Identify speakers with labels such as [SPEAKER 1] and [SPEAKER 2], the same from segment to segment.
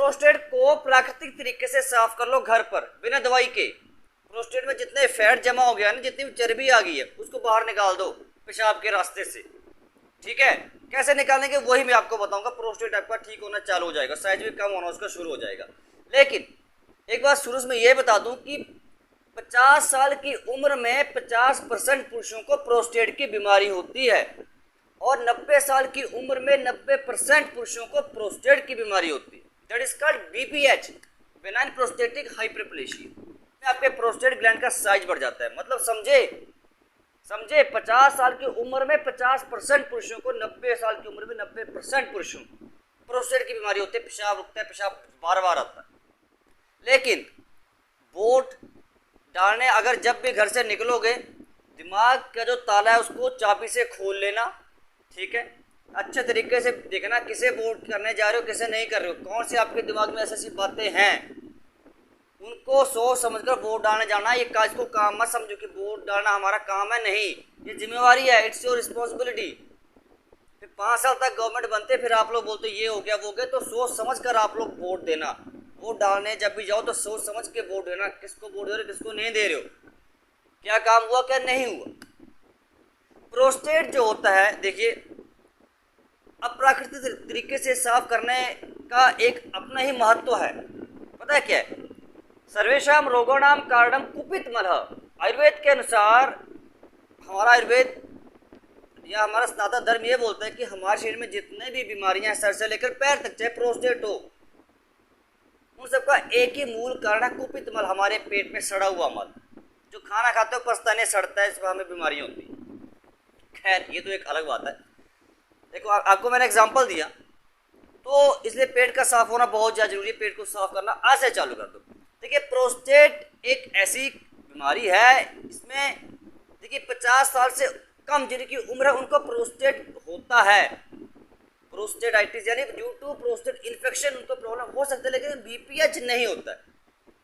[SPEAKER 1] Prostate को प्राकृतिक तरीके से साफ कर लो घर पर बिना दवाई के। प्रोस्टेट में जितने फैट जमा हो गया ना, जितनी चर्बी आ गई है, उसको बाहर निकाल दो पेशाब के रास्ते से। ठीक है, कैसे निकालेंगे वही मैं आपको बताऊंगा। प्रोस्टेट आपका ठीक होना चालू हो जाएगा, साइज भी कम होना उसका शुरू हो जाएगा। लेकिन एक बात शुरू में ये बता दूं कि 50 साल की उम्र में 50% पुरुषों को प्रोस्टेट की बीमारी होती है और 90 साल की उम्र में 90% पुरुषों को प्रोस्टेट की बीमारी होती है। That is called BPH, benign prostatic hyperplasia में आपके प्रोस्टेट ग्लैंड का साइज बढ़ जाता है। मतलब समझे 50 साल की उम्र में 50% पुरुषों को, 90 साल की उम्र में 90% पुरुषों को प्रोस्टेट की बीमारी होती है। पेशाब रुकता है, पेशाब बार बार आता है। लेकिन वोट डालने अगर जब भी घर से निकलोगे, दिमाग का जो ताला है उसको चाबी से खोल लेना। ठीक है, अच्छे तरीके से देखना किसे वोट करने जा रहे हो, किसे नहीं कर रहे हो, कौन सी आपके दिमाग में ऐसी ऐसी बातें हैं, उनको सोच समझकर वोट डालने जाना। ये काज को काम मत समझो कि वोट डालना हमारा काम है, नहीं, ये जिम्मेवारी है, इट्स योर रिस्पॉन्सिबिलिटी। फिर 5 साल तक गवर्नमेंट बनते, फिर आप लोग बोलते ये हो गया वो गया। तो सोच समझ कर आप लोग वोट देना। वोट डालने जब भी जाओ तो सोच समझ के वोट देना, किसको वोट दे रहे हो, किसको नहीं दे रहे हो, क्या काम हुआ क्या नहीं हुआ। प्रोस्टेट जो होता है, देखिए, अप्राकृतिक तरीके से साफ करने का एक अपना ही महत्व है। पता है क्या है? सर्वेषां रोगाणां कारणं कुपित मलः। आयुर्वेद के अनुसार, हमारा आयुर्वेद या हमारा सनातन धर्म ये बोलता है कि हमारे शरीर में जितने भी बीमारियां हैं, सर से लेकर पैर तक, चाहे प्रोस्टेट हो, उन सबका एक ही मूल कारण है कुपित मल, हमारे पेट में सड़ा हुआ मल। जो खाना खाते हो पछताने सड़ता है, इस पर हमें बीमारियां होती है। खैर, ये तो एक अलग बात है। देखो, आपको मैंने एग्जांपल दिया, तो इसलिए पेट का साफ होना बहुत ज़्यादा जरूरी है। पेट को साफ करना आज से चालू कर दो। देखिए, प्रोस्टेट एक ऐसी बीमारी है, इसमें देखिए 50 साल से कम जिनकी उम्र है उनको प्रोस्टेट होता है। प्रोस्टेटाइटिस यानी ड्यू टू प्रोस्टेट इन्फेक्शन उनको प्रॉब्लम हो सकता है, लेकिन बीपीएच नहीं होता है।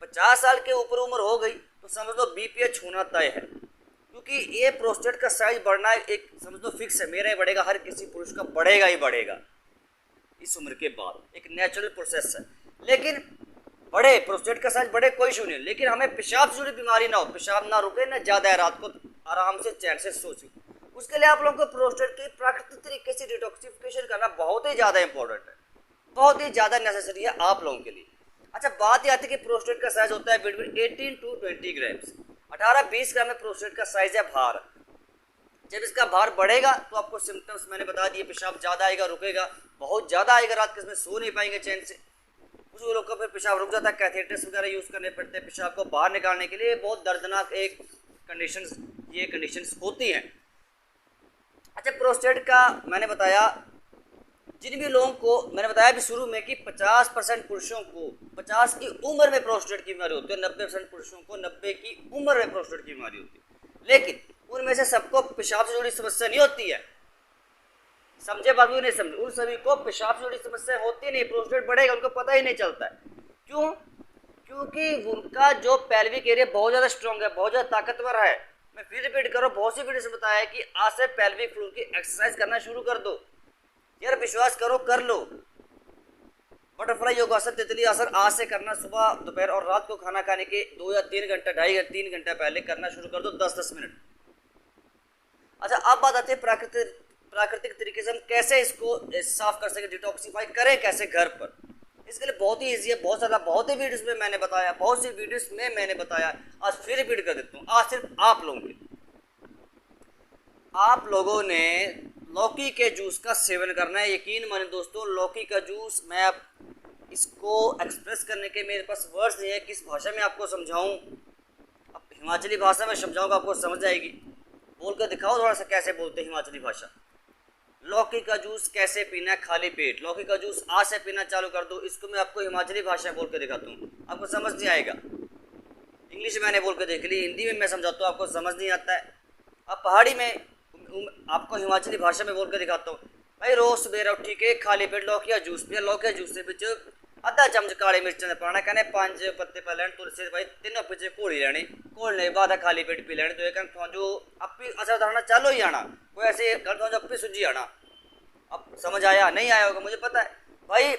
[SPEAKER 1] 50 साल के ऊपर उम्र हो गई तो समझ लो बीपीएच होना तय है, क्योंकि ये प्रोस्टेट का साइज बढ़ना एक समझ लो फिक्स है। मेरा ही बढ़ेगा, हर किसी पुरुष का बढ़ेगा ही बढ़ेगा इस उम्र के बाद, एक नेचुरल प्रोसेस है। लेकिन बढ़े, प्रोस्टेट का साइज बढ़े, कोई इशू नहीं, लेकिन हमें पेशाब से जुड़ी बीमारी ना हो, पेशाब ना रुके ना ज़्यादा है, रात को आराम से चैन से सो सके। उसके लिए आप लोगों को प्रोस्टेट की प्राकृतिक तरीके से डिटॉक्सिफिकेशन करना बहुत ही ज़्यादा इंपॉर्टेंट है, बहुत ही ज़्यादा नेसेसरी है आप लोगों के लिए। अच्छा, बात यह आती है कि प्रोस्टेट का साइज होता है बिटवीन 18 to 20 ग्राम्स, 18-20 ग्राम में प्रोस्टेट का साइज है भार। जब इसका भार बढ़ेगा तो आपको सिम्टम्स मैंने बता दिए, पेशाब ज़्यादा आएगा, रुकेगा, बहुत ज़्यादा आएगा, रात के इसमें सो नहीं पाएंगे चैन से। कुछ लोग का फिर पेशाब रुक जाता है, कैथेटर्स वगैरह यूज़ करने पड़ते हैं पेशाब को बाहर निकालने के लिए। बहुत दर्दनाक एक ये कंडीशंस होती हैं। अच्छा, प्रोस्टेट का मैंने बताया, जिन भी लोगों को मैंने बताया भी शुरू में कि 50% पुरुषों को 50 की उम्र में प्रोस्टेट की बीमारी होती है, 90% पुरुषों को 90 की उम्र में प्रोस्टेट की बीमारी होती है। लेकिन उनमें से सबको पेशाब से जुड़ी समस्या नहीं होती है, समझे बात नहीं समझे, उन सभी को पेशाब से जुड़ी समस्या होती नहीं। प्रोस्टेट बढ़ेगा उनको पता ही नहीं चलता है। क्यों? क्योंकि उनका जो पेल्विक एरिया बहुत ज़्यादा स्ट्रॉन्ग है, बहुत ज़्यादा ताकतवर है। मैं फिर रिपीट करो, बहुत सी वीडियो से बताया है कि आज से पेल्विक फ्लोर की एक्सरसाइज करना शुरू कर दो यार, विश्वास करो, कर लो। बटरफ्लाई योगासन, तितली आसन आज से करना, सुबह दोपहर और रात को खाना खाने के 2 या 3 घंटा 2.5 घंटा पहले करना शुरू कर दो, 10-10 मिनट। अच्छा, अब बात आती है प्राकृतिक तरीके से हम कैसे इसको साफ कर सके, डिटॉक्सिफाई करें कैसे घर पर। इसके लिए बहुत ही ईजी है, बहुत ही वीडियोस में मैंने बताया, बहुत सी वीडियोस में मैंने बताया, आज फिर रिपीट कर देता हूँ। आज सिर्फ आप लोगों के, आप लोगों ने लौकी के जूस का सेवन करना है। यकीन माने दोस्तों, लौकी का जूस, मैं अब इसको एक्सप्रेस करने के मेरे पास वर्ड्स नहीं है, किस भाषा में आपको समझाऊं। अब हिमाचली भाषा में समझाऊंगा, आपको समझ आएगी। बोल कर दिखाओ थोड़ा सा कैसे बोलते हैं हिमाचली भाषा। लौकी का जूस कैसे पीना है खाली पेट, लौकी का जूस आज से पीना चालू कर दो। इसको मैं आपको हिमाचली भाषा में बोल कर दिखाता हूँ, आपको समझ नहीं आएगा। इंग्लिश मैंने बोल कर देख ली, हिंदी में मैं समझाता हूँ, आपको समझ नहीं आता है। अब पहाड़ी में आपको हिमाचली भाषा में बोल कर दिखाता हूँ। भाई, रोज सवेरे उठी के खाली पेट लौकी का जूस पिया, लौकी जूस से बिच आधा चमच काले मिर्च पाना, कहने 5 पत्ते पा लैने, तुलसी भाई 3 पिछे घोली लैनी, घोलने के बाद खाली पेट पी लैने। तो एक जो अपी असर धरना चालू ही आना, कोई ऐसे अपी सुझी आना। अब समझ आया नहीं आया होगा मुझे पता है भाई।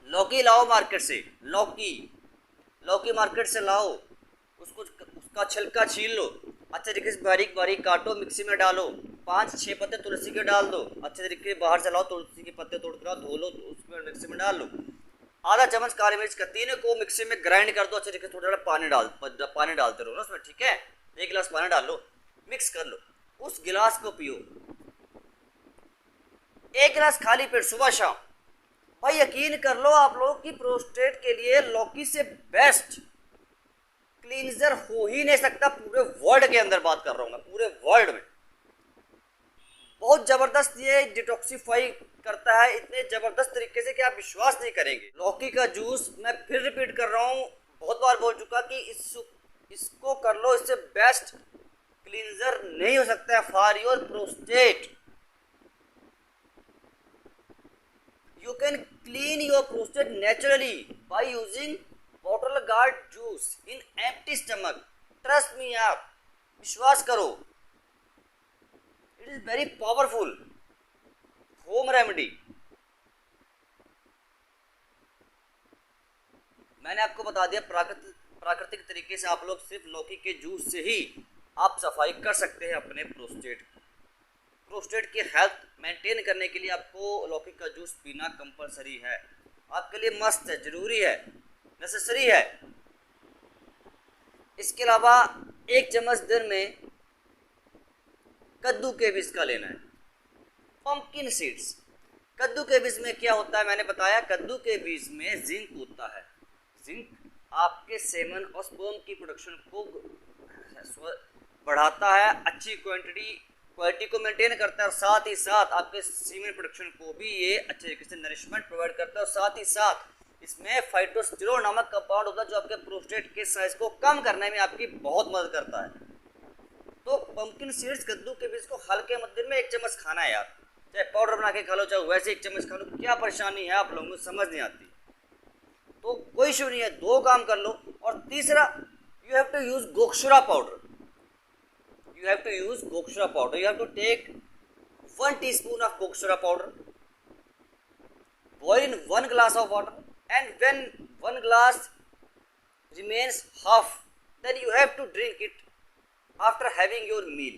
[SPEAKER 1] लौकी लाओ मार्केट से, लौकी मार्केट से लाओ, उसको उसका छिलका छील लो, अच्छे तरीके से बारीक बारीक काटो, मिक्सी में डालो, 5-6 पत्ते तुलसी के डाल दो, अच्छे तरीके से बाहर से लाओ, तुलसी के पत्ते तोड़ कर धो लो, तो उसमें मिक्सी में डाल लो, आधा चम्मच काली मिर्च का, तीनों को मिक्सी में ग्राइंड कर दो, अच्छे तरीके से थोड़ा थोड़ा पानी डालते रहो ना उसमें, ठीक है। 1 गिलास पानी डाल लो, मिक्स कर लो, उस गिलास को पियो, 1 गिलास खाली पेट सुबह शाम। भाई यकीन कर लो, आप लोग की प्रोस्टेट के लिए लौकी से बेस्ट क्लींजर हो ही नहीं सकता, पूरे वर्ल्ड के अंदर बात कर रहा हूं मैं, पूरे वर्ल्ड में। बहुत जबरदस्त ये डिटॉक्सिफाई करता है, इतने जबरदस्त तरीके से कि आप विश्वास नहीं करेंगे। लौकी का जूस, मैं फिर रिपीट कर रहा हूँ, बहुत बार बोल चुका कि इसको कर लो, इससे बेस्ट क्लींजर नहीं हो सकता है for your prostate. You can clean your prostate naturally by using bottle gourd juice in empty stomach. Trust me आप, विश्वास करो, it is very powerful home remedy। मैंने आपको बता दिया प्राकृतिक तरीके से आप लोग सिर्फ लौकी के जूस से ही आप सफाई कर सकते हैं अपने प्रोस्टेट की हेल्थ मेंटेन करने के लिए आपको लौकी का जूस पीना कंपलसरी है, आपके लिए मस्त है, जरूरी है, नेसेसरी है। इसके अलावा 1 चम्मच दिन में कद्दू के बीज का लेना है, पंपकिन सीड्स। कद्दू के बीज में क्या होता है मैंने बताया, कद्दू के बीज में जिंक होता है। जिंक आपके सेमन और स्पर्म की प्रोडक्शन को बढ़ाता है, अच्छी क्वालिटी को मेंटेन करता है, और साथ ही साथ आपके सीमेन प्रोडक्शन को भी ये अच्छे तरीके से नरिशमेंट प्रोवाइड करता है, और साथ ही साथ इसमें फाइटोस्टेरोल नामक कंपाउंड होता है जो आपके प्रोस्टेट के साइज को कम करने में आपकी बहुत मदद करता है। तो पंपकिन सीड्स, कद्दू के बीज को हल्के मध्यम में 1 चम्मच खाना है यार, चाहे पाउडर बना के खा लो, चाहे वैसे 1 चम्मच खा लो, क्या परेशानी है आप लोगों को समझ नहीं आती, तो कोई इशू नहीं है, 2 काम कर लो। और तीसरा, you have to use gokshura powder, you have to use goksura powder, you have to take 1 teaspoon of goksura powder, boil in 1 glass of water, and when 1 glass remains half, then you have to drink it after having your meal।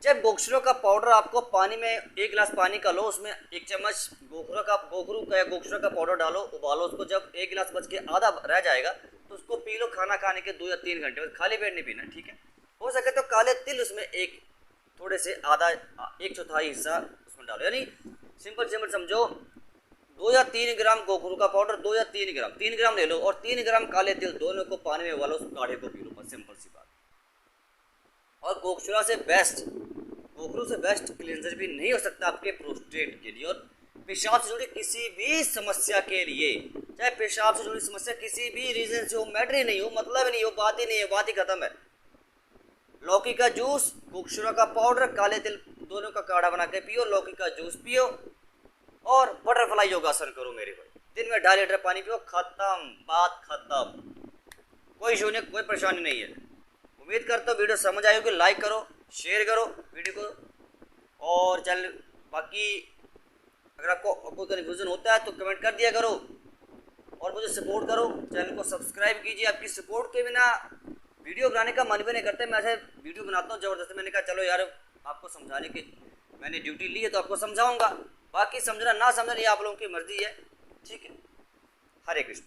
[SPEAKER 1] जब गोक्षुरा का powder आपको पानी में 1 गिलास पानी का लो, उसमें 1 चम्मच गोक्षुरा का पाउडर डालो, उबालो उसको, जब 1 गिलास बच के आधा रह जाएगा तो उसको पी लो खाना खाने के 2 या 3 घंटे में, खाली पेट नहीं पीना, ठीक है। हो सके तो काले तिल उसमें थोड़े से आधा 1/4 हिस्सा उसमें डालो, यानी सिंपल समझो 2 या 3 ग्राम गोखरू का पाउडर, 2 या 3 ग्राम ले लो, और 3 ग्राम काले तिल, दोनों को पानी में उबालो, उस काढ़े को पी लो, बस सिंपल सी बात। और गोक्षुरा से गोखरू से बेस्ट क्लींजर भी नहीं हो सकता आपके प्रोस्टेट के लिए। और पेशाब से जुड़ी किसी भी समस्या के लिए, चाहे पेशाब से जुड़ी समस्या किसी भी रीजन से हो, मैटर ही नहीं हो, मतलब ही नहीं हो, बात ही नहीं है, बात ही खत्म है। लौकी का जूस, गोक्षुरा का पाउडर, काले तिल, दोनों का काढ़ा बना के पियो, लौकी का जूस पियो, और बटरफ्लाई योगासन करो मेरे भाई, दिन में 2.5 लीटर पानी पियो, खत्म, बात खत्म, कोई इशू नहीं, कोई परेशानी नहीं है। उम्मीद करता हूँ वीडियो समझ आई होगी, लाइक करो, शेयर करो वीडियो को, और चैनल, बाकी अगर आपको कोई कन्फ्यूजन होता है तो कमेंट कर दिया करो, और मुझे सपोर्ट करो, चैनल को सब्सक्राइब कीजिए। आपकी सपोर्ट के बिना वीडियो बनाने का मन भी नहीं करता। मैं ऐसे वीडियो बनाता हूँ ज़बरदस्ती, मैंने कहा चलो यार आपको समझाने की मैंने ड्यूटी ली है तो आपको समझाऊंगा, बाकी समझना ना समझना ये आप लोगों की मर्जी है, ठीक है। हरे कृष्ण।